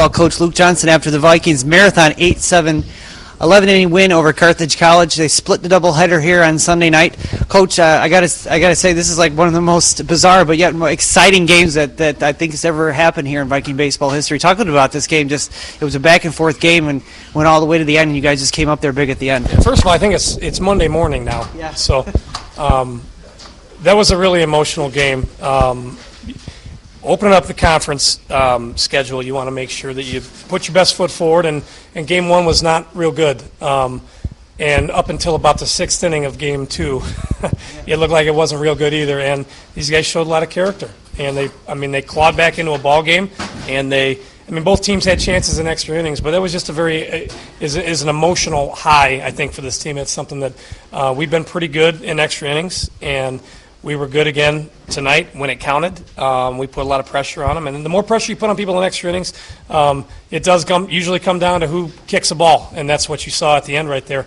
baseball coach Luke Johnson after the Vikings marathon 8-7 11-inning win over Carthage College. They split the doubleheader here on Sunday night. Coach, I gotta say this is like one of the most bizarre but yet more exciting games that I think has ever happened here in Viking baseball history. Talking about this game, it was a back and forth game and went all the way to the end, and you guys just came up there big at the end. First of all, I think it's Monday morning now. Yeah. So that was a really emotional game. Opening up the conference schedule, you want to make sure that you put your best foot forward, and game one was not real good. And up until about the sixth inning of game two, it looked like it wasn't real good either. And these guys showed a lot of character. And they clawed back into a ball game, and both teams had chances in extra innings, but that was just is an emotional high, I think, for this team. It's something that we've been pretty good in extra innings, and we were good again tonight when it counted. We put a lot of pressure on them, and the more pressure you put on people in extra innings, it does usually come down to who kicks a ball, and that's what you saw at the end right there.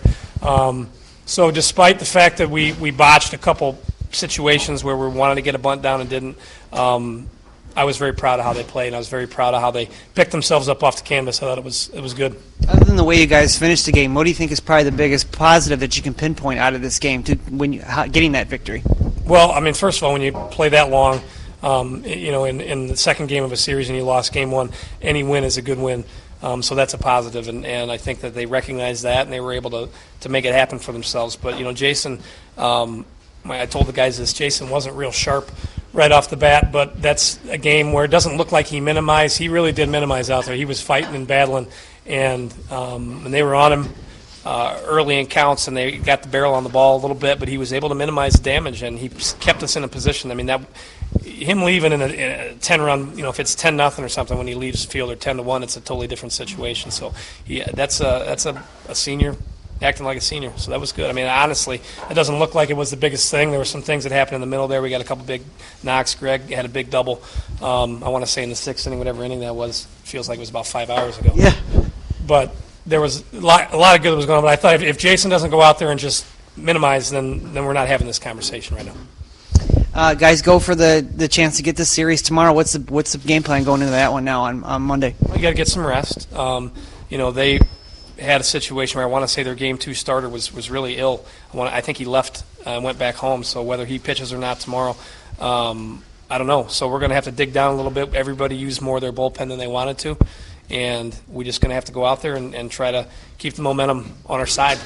So despite the fact that we botched a couple situations where we wanted to get a bunt down and didn't, I was very proud of how they played, and I was very proud of how they picked themselves up off the canvas. I thought it was good. Other than the way you guys finished the game, what do you think is probably the biggest positive that you can pinpoint out of this game getting that victory? Well, first of all, when you play that long, in the second game of a series and you lost game one, any win is a good win. So that's a positive, and I think that they recognized that, and they were able to make it happen for themselves. But, Jason, I told the guys this, Jason wasn't real sharp right off the bat, but that's a game where it doesn't look like he minimized. He really did minimize out there. He was fighting and battling, and they were on him early in counts, and they got the barrel on the ball a little bit, but he was able to minimize the damage, and he kept us in a position. Him leaving in a 10-run, if it's 10-0 or something when he leaves the field, or 10-1, it's a totally different situation. So that's a senior acting like a senior. So that was good. Honestly, it doesn't look like it was the biggest thing. There were some things that happened in the middle there. We got a couple big knocks. Greg had a big double. I want to say in the sixth inning, whatever inning that was. Feels like it was about 5 hours ago. Yeah. But there was a lot of good that was going on. But I thought if Jason doesn't go out there and just minimize, then we're not having this conversation right now. Guys, go for the chance to get this series tomorrow. What's the game plan going into that one now on Monday? Well, you got to get some rest. They had a situation where I want to say their game two starter was really ill. I think he left and went back home. So whether he pitches or not tomorrow, I don't know. So we're going to have to dig down a little bit. Everybody used more of their bullpen than they wanted to, and we're just going to have to go out there and try to keep the momentum on our side.